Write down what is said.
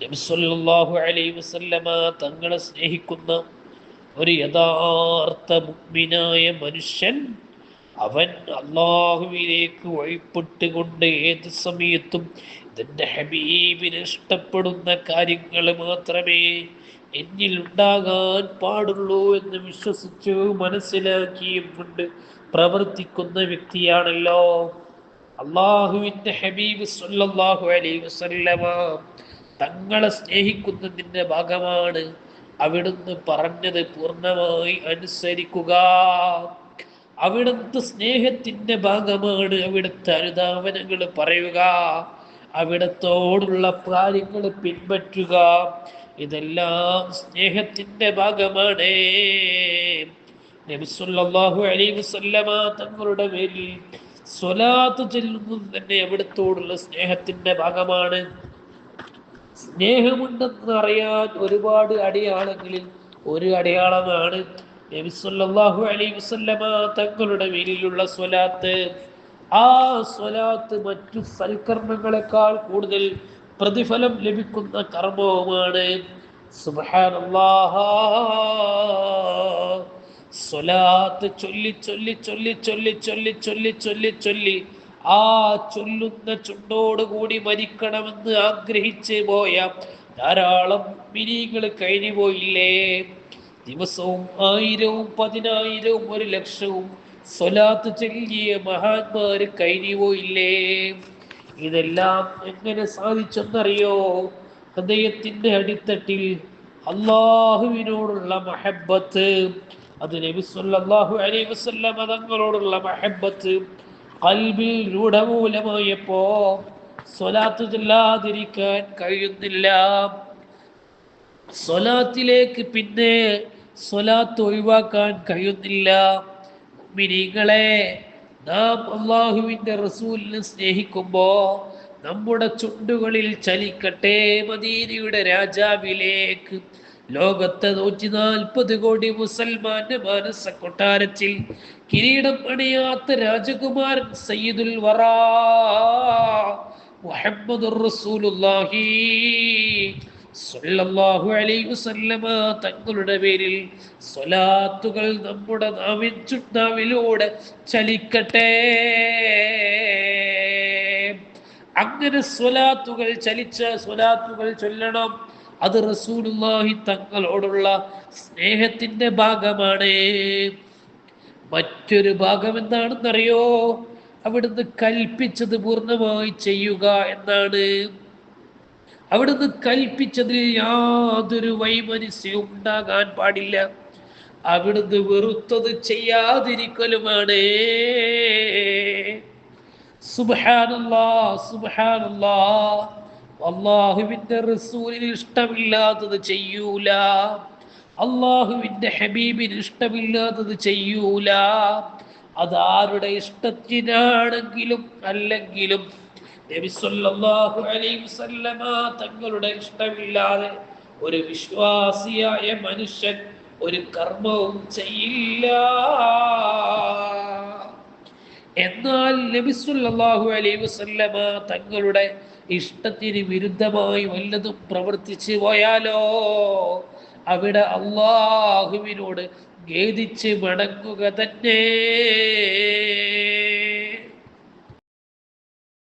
നബി സല്ലല്ലാഹു അലൈഹി വസല്ലമ തങ്ങളെ സ്നേഹിക്കുന്ന ഒരു യഥാർത്ഥ മുഅ്മിനായ മനുഷ്യൻ, അവൻ അള്ളാഹുവിലേക്ക് വഴിപ്പെട്ടുകൊണ്ട് ഏത് സമയത്തും ഇതിൻ്റെ ഹബീബിനെ ഇഷ്ടപ്പെടുന്ന കാര്യങ്ങൾ മാത്രമേ എന്നിൽ ഉണ്ടാകാൻ പാടുള്ളൂ എന്ന് വിശ്വസിച്ചു മനസ്സിലാക്കിയും കൊണ്ട് പ്രവർത്തിക്കുന്ന വ്യക്തിയാണല്ലോ അള്ളാഹുവിൻ്റെ ഹബീബ് സല്ലല്ലാഹു അലൈഹി വസല്ലമ. തങ്ങളെ സ്നേഹിക്കുന്നതിൻ്റെ ഭാഗമാണ് അവിടുന്ന് പറഞ്ഞത് പൂർണ്ണമായി അനുസരിക്കുക. അവിടുത്തെ സ്നേഹത്തിൻ്റെ ഭാഗമാണ് അവിടുത്തെ അനുധാവനങ്ങൾ പറയുക, അവിടത്തോടുള്ള കാര്യങ്ങൾ പിൻപറ്റുക. ഇതെല്ലാം സ്നേഹത്തിൻ്റെ ഭാഗമാണ്. നബി സല്ലല്ലാഹു അലൈഹി വസല്ലമ തങ്ങളുടെ പേരിൽ സ്വലാത്ത് ചൊല്ലുന്നത് തന്നെ അവിടത്തോടുള്ള സ്നേഹത്തിൻ്റെ ഭാഗമാണ്. സ്നേഹമുണ്ടെന്ന് അറിയാൻ ഒരുപാട് അടയാളങ്ങളിൽ ഒരു അടയാളമാണ് നബി സല്ലല്ലാഹു അലൈഹി വസല്ലമ തങ്ങളുടെ പേരിലുള്ള സ്വലാത്ത്. ആ സ്വലാത്ത് മറ്റു സൽക്കർമ്മങ്ങളെക്കാൾ കൂടുതൽ പ്രതിഫലം ലഭിക്കുന്ന കർമ്മവുമാണ്. സുബ്ഹാനല്ലാഹ്. സ്വലാത്ത് ചൊല്ലി ചൊല്ലി ചൊല്ലി ചൊല്ലി ചൊല്ലി ചൊല്ലി ചൊല്ലി ചൊല്ലി ആ ചൊല്ലുന്ന ചുണ്ടോടുകൂടി മരിക്കണമെന്ന് ആഗ്രഹിച്ച് പോയ ധാരാളം മിനികൾ കഴിഞ്ഞു പോയില്ലേ? ദിവസവും 1000-വും 10,000-വും 1,00,000-വും സ്വലാത്ത് ചൊല്ലിയ മഹാന്മാര് കഴിഞ്ഞു പോയില്ലേ? ഇതെല്ലാം എങ്ങനെ സാധിച്ചെന്നറിയോ? ഹൃദയത്തിന്റെ അടിത്തട്ടിൽ അള്ളാഹുവിനോടുള്ള മഹബ്ബത്ത്, അത് നബി സല്ലല്ലാഹു അലൈഹി വസല്ലം തങ്ങളോടുള്ള മഹബ്ബത്ത് ഖൽബിൽ രൂഢമൂലമായപ്പോ സ്വലാത്ത് ചൊല്ലാതിരിക്കാൻ കഴിയുന്നില്ല. സ്വലാത്തിലേക്ക് പിന്നെ സ്വലാത്ത് ഒഴിവാക്കാൻ കഴിയുന്നില്ല. മുഅ്മിനീങ്ങളെ, നാം അള്ളാഹുവിൻ്റെ റസൂലിനെ സ്നേഹിക്കുമ്പോ നമ്മുടെ ചുണ്ടുകളിൽ ചലിക്കട്ടെ മദീനയുടെ രാജാവിലേക്ക്. ലോകത്തെ 140 കോടി മുസൽമാന്റെ മാനസ കൊട്ടാരത്തിൽ കിരീടം അണിയാത്ത രാജകുമാരൻ സയ്യിദുൽ വറാ മുഹമ്മദുർ റസൂലുള്ളാഹി സ്വല്ലല്ലാഹു അലൈഹി വസല്ലമ തങ്ങളുടെ പേരിൽ സ്വലാത്തുകൾ നമ്മുടെ നാവിലൂടെ ചലിക്കട്ടെ. അങ്ങനെ സ്വലാത്തുകൾ ചലിച്ച സ്വലാത്തുകൾ ചൊല്ലണം. അത് റസൂലുള്ളാഹി തങ്ങളോടുള്ള സ്നേഹത്തിന്റെ ഭാഗമാണ്. മറ്റൊരു ഭാഗം എന്താണെന്നറിയോ? അവിടുന്ന് കൽപ്പിച്ചത് പൂർണ്ണമായി ചെയ്യുക എന്നാണ്. അവിടുന്ന് കൽപ്പിച്ചതിൽ യാതൊരു വൈമനസ്യവും ഉണ്ടാകാൻ പാടില്ല. അവിടുന്ന് വെറുത്തത് ചെയ്യാതിരിക്കലുമാണ്. സുബ്ഹാനല്ലാഹ്, സുബ്ഹാനല്ലാഹ്. അള്ളാഹുവിൻ്റെ റസൂലിന് ഇഷ്ടമില്ലാത്തത് ചെയ്യൂല, അള്ളാഹുവിൻ്റെ ഹബീബിന് ഇഷ്ടമില്ലാത്തത് ചെയ്യൂല. അതാരുടെ ഇഷ്ടത്തിനാണെങ്കിലും അല്ലെങ്കിലും നബി സല്ലല്ലാഹു അലൈഹി വസല്ലമ തങ്ങളുടെ ഇഷ്ടമില്ലാതെ ഒരു വിശ്വാസിയായ മനുഷ്യൻ ഒരു കർമ്മവും ചെയ്യില്ല. എന്നാൽ നബി സല്ലല്ലാഹു അലൈഹി വസല്ലമ തങ്ങളുടെ ഇഷ്ടത്തിന് വിരുദ്ധമായി വല്ലതും പ്രവർത്തിച്ചു പോയാലോ അവിടെ അള്ളാഹുവിനോട് ഖേദിച്ച് മടങ്ങുക തന്നെ.